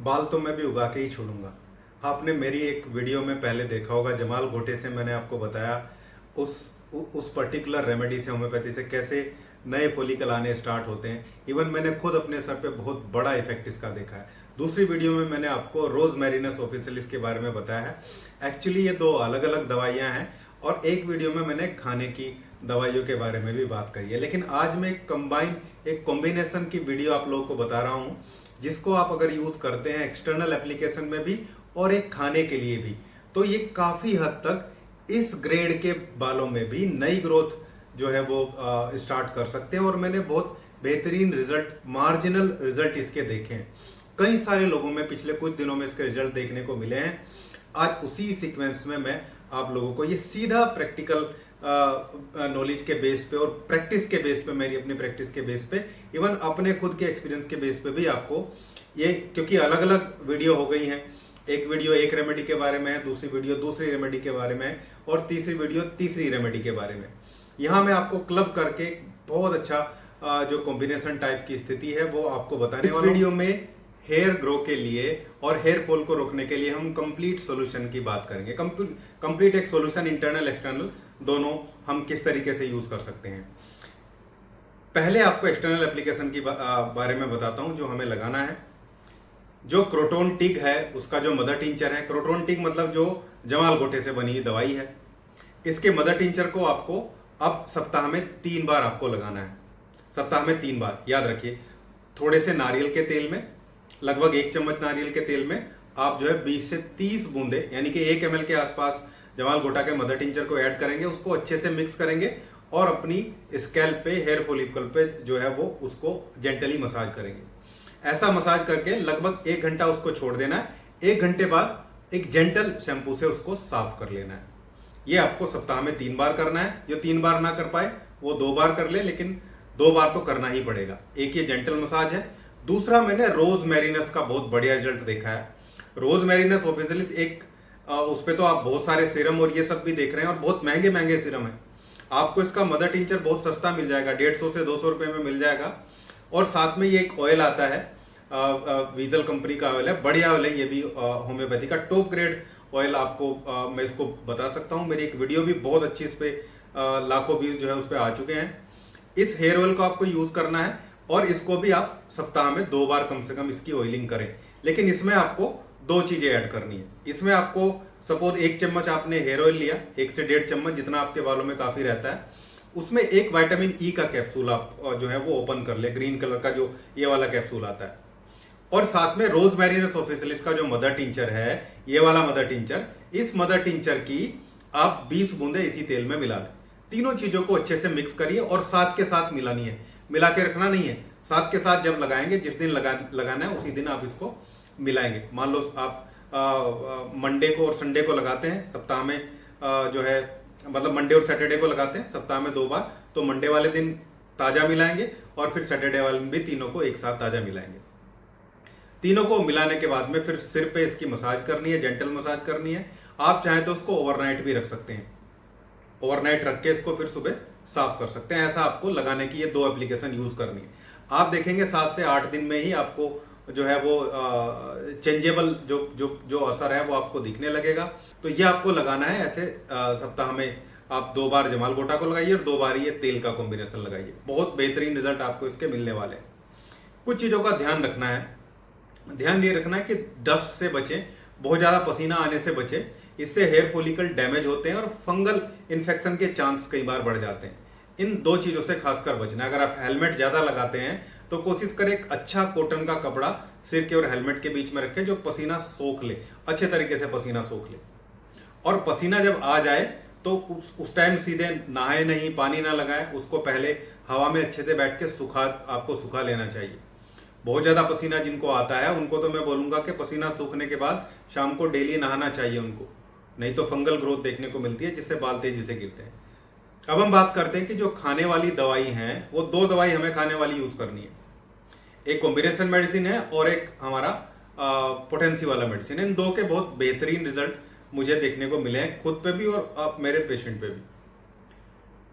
बाल तो मैं भी उगा के ही छोड़ूंगा। आपने मेरी एक वीडियो में पहले देखा होगा, जमाल घोटे से मैंने आपको बताया उस पर्टिकुलर रेमेडी से, होम्योपैथी से कैसे नए फॉलिकल आने स्टार्ट होते हैं। इवन मैंने खुद अपने सर पे बहुत बड़ा इफेक्ट इसका देखा है। दूसरी वीडियो में मैंने आपको रोज मैरिनस ऑफिशियलिस के बारे में बताया है। एक्चुअली ये दो अलग अलग दवाइयां हैं और एक वीडियो में मैंने खाने की दवाइयों के बारे में भी बात करी है। लेकिन आज मैं एक कॉम्बिनेशन की वीडियो आप लोगों को बता रहा हूं, जिसको आप अगर यूज करते हैं एक्सटर्नल एप्लीकेशन में भी और एक खाने के लिए भी, तो ये काफी हद तक इस ग्रेड के बालों में भी नई ग्रोथ जो है वो स्टार्ट कर सकते हैं। और मैंने बहुत बेहतरीन रिजल्ट, मार्जिनल रिजल्ट इसके देखे हैं। कई सारे लोगों में पिछले कुछ दिनों में इसके रिजल्ट देखने को मिले हैं। आज उसी सीक्वेंस में मैं आप लोगों को ये सीधा प्रैक्टिकल नॉलेज के बेस पे और प्रैक्टिस के बेस पे, मेरी अपनी प्रैक्टिस के बेस पे, इवन अपने खुद के एक्सपीरियंस के बेस पे भी आपको ये, क्योंकि अलग अलग वीडियो हो गई हैं, एक वीडियो एक रेमेडी के बारे में है, दूसरी वीडियो दूसरी रेमेडी के बारे में है और तीसरी वीडियो तीसरी रेमेडी के बारे में। यहाँ मैं आपको क्लब करके बहुत अच्छा जो कॉम्बिनेशन टाइप की स्थिति है वो आपको बताने वाला हूं। इस वीडियो में हेयर ग्रो के लिए और हेयर फॉल को रोकने के लिए हम कंप्लीट सॉल्यूशन की बात करेंगे। कंप्लीट एक सॉल्यूशन, इंटरनल एक्सटर्नल दोनों, हम किस तरीके से यूज कर सकते हैं। पहले आपको एक्सटर्नल एप्लीकेशन की बारे में बताता हूं जो हमें लगाना है। जो क्रोटोन टिग है उसका जो मदर टिंचर है, क्रोटोन टिग मतलब जो जमाल घोटे से बनी हुई दवाई है, इसके मदर टिंचर को आपको अब सप्ताह में 3 बार आपको लगाना है। सप्ताह में 3 बार, याद रखिए। थोड़े से नारियल के तेल में, लगभग 1 चम्मच नारियल के तेल में आप जो है 20 से 30 बूंदे, यानी कि 1 ml के आसपास जमाल घोटा के मदर टिंचर को ऐड करेंगे, उसको अच्छे से मिक्स करेंगे और अपनी स्कैल्प पे, हेयर फॉलिकल पे जो है वो उसको जेंटली मसाज करेंगे। ऐसा मसाज करके लगभग 1 घंटा उसको छोड़ देना है। 1 घंटे बाद एक जेंटल शैम्पू से उसको साफ कर लेना है। ये आपको सप्ताह में 3 बार करना है। जो 3 बार ना कर पाए वो 2 बार कर ले, लेकिन 2 बार तो करना ही पड़ेगा। एक ये जेंटल मसाज है। दूसरा, मैंने रोज मैरिनस का बहुत बढ़िया रिजल्ट देखा है। रोज मैरिनस ऑफिशियलिस एक उस पे तो आप बहुत सारे सीरम और ये सब भी देख रहे हैं और बहुत महंगे महंगे सीरम है। आपको इसका मदर टिंचर बहुत सस्ता मिल जाएगा, 150 से 200 रुपए में मिल जाएगा। और साथ में ये एक ऑयल आता है, वीजल कंपनी का ऑयल है, बढ़िया ऑयल है ये भी, होम्योपैथी का टॉप ग्रेड ऑयल। आपको मैं इसको बता सकता हूँ, मेरी एक वीडियो भी बहुत अच्छी इस पे लाखों व्यूज जो है उस पर आ चुके हैं। इस हेयर ऑयल को आपको यूज करना है और इसको भी आप सप्ताह में 2 बार कम से कम इसकी ऑयलिंग करें। लेकिन इसमें आपको 2 चीजें ऐड करनी है। इसमें आपको सपोज 1 चम्मच आपने हेयर ऑयल लिया, 1 से 1.5 चम्मच जितना आपके बालों में काफी रहता है, उसमें एक विटामिन ई का कैप्सूल आप जो है वो ओपन कर ले, ग्रीन कलर का जो ये वाला कैप्सूल आता है। और साथ में रोज मैरिनस ऑफिशियलिस का जो मदर टिंचर है, ये वाला मदर टिंचर, इस मदर टिंचर की आप 20 बूंदे इसी तेल में मिला लें। तीनों चीजों को अच्छे से मिक्स करिए और साथ के साथ मिलानी है, मिला के रखना नहीं है। साथ के साथ जब लगाएंगे, जिस दिन लगाना है उसी दिन आप इसको मिलाएंगे। मान लो आप मंडे को और संडे को लगाते हैं सप्ताह में, जो है मतलब मंडे और सैटरडे को लगाते हैं सप्ताह में 2 बार, तो मंडे वाले दिन ताजा मिलाएंगे और फिर सैटरडे वाले दिन भी तीनों को एक साथ ताजा मिलाएंगे। तीनों को मिलाने के बाद में फिर सिर पे इसकी मसाज करनी है, जेंटल मसाज करनी है। आप चाहें तो उसको ओवरनाइट भी रख सकते हैं, ओवरनाइट रख के इसको फिर सुबह साफ कर सकते हैं। ऐसा आपको लगाने की ये 2 एप्लीकेशन यूज करनी है। आप देखेंगे 7 से 8 दिन में ही आपको जो है वो चेंजेबल जो असर है वो आपको दिखने लगेगा। तो ये आपको लगाना है ऐसे सप्ताह में आप 2 बार जमाल घोटा को लगाइए और 2 बार ये तेल का कॉम्बिनेशन लगाइए। बहुत बेहतरीन रिजल्ट आपको इसके मिलने वाले हैं। कुछ चीजों का ध्यान रखना है। ध्यान ये रखना है कि डस्ट से बचें, बहुत ज्यादा पसीना आने से बचें, इससे हेयर फॉलिकल डैमेज होते हैं और फंगल इन्फेक्शन के चांस कई बार बढ़ जाते हैं। इन 2 चीजों से खासकर बचना है। अगर आप हेलमेट ज्यादा लगाते हैं तो कोशिश करें एक अच्छा कॉटन का कपड़ा सिर के और हेलमेट के बीच में रखें जो पसीना सोख ले, अच्छे तरीके से पसीना सोख ले। और पसीना जब आ जाए तो उस टाइम सीधे नहाए नहीं, पानी ना लगाए, उसको पहले हवा में अच्छे से बैठ के आपको सुखा लेना चाहिए। बहुत ज्यादा पसीना जिनको आता है उनको तो मैं बोलूंगा कि पसीना सूखने के बाद शाम को डेली नहाना चाहिए उनको, नहीं तो फंगल ग्रोथ देखने को मिलती है जिससे बाल तेजी से गिरते हैं। अब हम बात करते हैं कि जो खाने वाली दवाई है वो 2 दवाई हमें खाने वाली यूज करनी है। एक कॉम्बिनेशन मेडिसिन है और एक हमारा पोटेंसी वाला मेडिसिन है। इन 2 के बहुत बेहतरीन रिजल्ट मुझे देखने को मिले हैं, खुद पे भी और मेरे पेशेंट पे भी।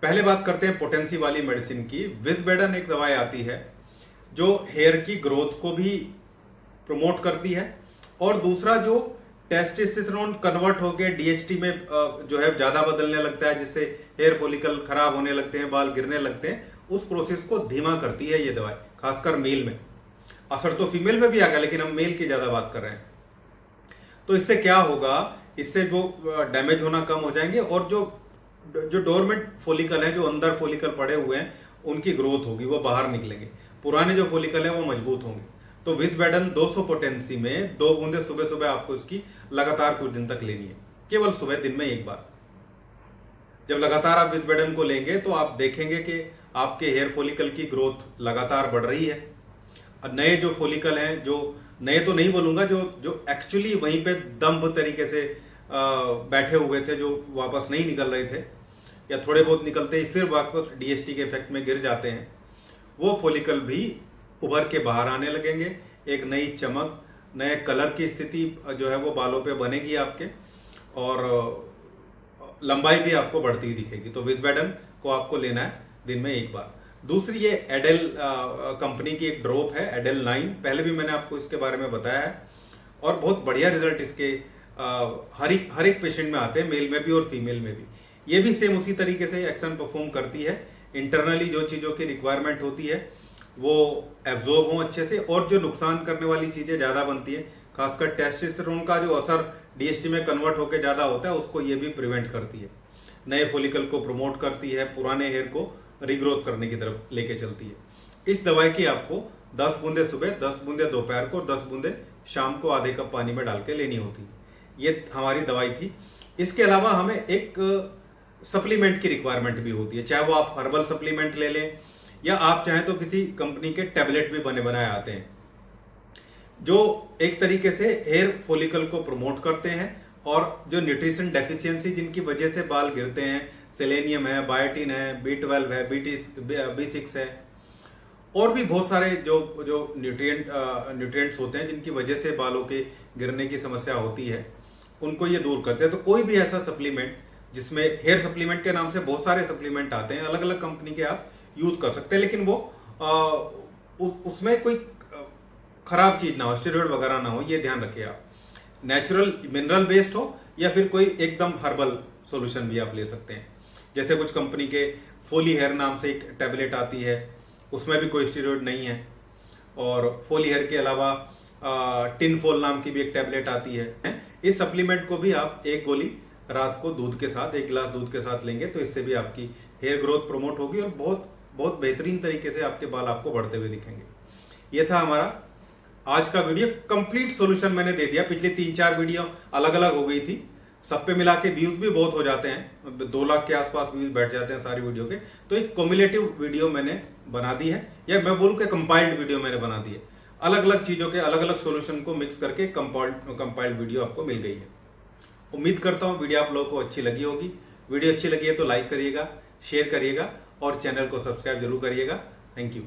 पहले बात करते हैं पोटेंसी वाली मेडिसिन की। विजबेडन एक दवाई आती है जो हेयर की ग्रोथ को भी प्रमोट करती है। और दूसरा, जो टेस्टोस्टेरोन कन्वर्ट होकर डीएचटी में जो है ज्यादा बदलने लगता है, जिससे हेयर फॉलिकल खराब होने लगते हैं, बाल गिरने लगते हैं, उस प्रोसेस को धीमा करती है ये दवाई, खासकर मेल में। असर तो फीमेल में भी आ गया, लेकिन हम मेल की ज्यादा बात कर रहे हैं। तो इससे क्या होगा, इससे जो डैमेज होना कम हो जाएंगे, और जो डोरमेंट फॉलिकल है, जो अंदर फॉलिकल पड़े हुए हैं, उनकी ग्रोथ होगी, वो बाहर निकलेंगे। पुराने जो फॉलिकल है वो मजबूत होंगे। तो विज़बेडन 200 पोटेंसी में 2 बूंदे सुबह सुबह आपको इसकी लगातार कुछ दिन तक लेनी है, केवल सुबह दिन में एक बार। जब लगातार आप विज़बेडन को लेंगे तो आप देखेंगे कि आपके हेयर फॉलिकल की ग्रोथ लगातार बढ़ रही है। नए जो फॉलिकल हैं, जो नए तो नहीं बोलूंगा, जो एक्चुअली वहीं पे दम्भ तरीके से बैठे हुए थे, जो वापस नहीं निकल रहे थे, या थोड़े बहुत निकलते ही फिर वापस डीएचटी के इफेक्ट में गिर जाते हैं, वो फॉलिकल भी उभर के बाहर आने लगेंगे। एक नई चमक, नए कलर की स्थिति जो है वो बालों पे बनेगी आपके, और लंबाई भी आपको बढ़ती दिखेगी। तो विज़बेडन को आपको लेना है दिन में एक बार। दूसरी, ये एडेल कंपनी की एक ड्रॉप है, एडेल 9। पहले भी मैंने आपको इसके बारे में बताया है, और बहुत बढ़िया रिजल्ट इसके हर एक पेशेंट में आते हैं, मेल में भी और फीमेल में भी। ये भी सेम उसी तरीके से एक्शन परफॉर्म करती है। इंटरनली जो चीज़ों की रिक्वायरमेंट होती है वो एब्जॉर्ब हों अच्छे से, और जो नुकसान करने वाली चीज़ें ज़्यादा बनती है, खासकर टेस्टोस्टेरोन का जो असर डीएचटी में कन्वर्ट होकर ज़्यादा होता है, उसको ये भी प्रिवेंट करती है। नए फॉलिकल को प्रमोट करती है, पुराने हेयर को रिग्रोथ करने की तरफ लेके चलती है। इस दवाई की आपको 10 बूंदे सुबह, 10 बूंदे दोपहर को, 10 बूंदे शाम को आधे कप पानी में डाल के लेनी होती है। ये हमारी दवाई थी। इसके अलावा हमें एक सप्लीमेंट की रिक्वायरमेंट भी होती है, चाहे वो आप हर्बल सप्लीमेंट ले लें, या आप चाहें तो किसी कंपनी के टैबलेट भी बने बनाए आते हैं, जो एक तरीके से हेयर फॉलिकल को प्रमोट करते हैं, और जो न्यूट्रिशन डेफिशिएंसी जिनकी वजह से बाल गिरते हैं, सेलेनियम है, बायोटिन है, B12 है, B6 है, और भी बहुत सारे जो न्यूट्रिएंट्स होते हैं जिनकी वजह से बालों के गिरने की समस्या होती है, उनको ये दूर करते हैं। तो कोई भी ऐसा सप्लीमेंट, जिसमें हेयर सप्लीमेंट के नाम से बहुत सारे सप्लीमेंट आते हैं, अलग अलग कंपनी के आप यूज कर सकते हैं, लेकिन वो उसमें कोई खराब चीज ना हो, स्टेरॉइड वगैरह ना हो, ये ध्यान रखिए आप। नेचुरल मिनरल बेस्ड हो, या फिर कोई एकदम हर्बल सॉल्यूशन भी आप ले सकते हैं। जैसे कुछ कंपनी के फोली हेयर नाम से एक टैबलेट आती है, उसमें भी कोई स्टेरॉइड नहीं है। और फोली हेयर के अलावा टिनफोल नाम की भी एक टैबलेट आती है। इस सप्लीमेंट को भी आप एक गोली रात को दूध के साथ, 1 गिलास दूध के साथ लेंगे, तो इससे भी आपकी हेयर ग्रोथ प्रमोट होगी, और बहुत बहुत बेहतरीन तरीके से आपके बाल आपको बढ़ते हुए दिखेंगे। ये था हमारा आज का वीडियो। कंप्लीट सॉल्यूशन मैंने दे दिया। पिछली 3-4 वीडियो अलग अलग हो गई थी, सब पे मिला के व्यूज भी बहुत हो जाते हैं, 2 लाख के आसपास व्यूज बैठ जाते हैं सारी वीडियो के। तो एक कम्युलेटिव वीडियो मैंने बना दी है, या मैं बोलूँ कि कंपाइल्ड वीडियो मैंने बना दी है। अलग अलग चीज़ों के अलग अलग सॉल्यूशन को मिक्स करके कंपाइल्ड वीडियो आपको मिल गई है। उम्मीद करता हूँ वीडियो आप लोगों को अच्छी लगी होगी। वीडियो अच्छी लगी है तो लाइक करिएगा, शेयर करिएगा, और चैनल को सब्सक्राइब जरूर करिएगा। Thank you.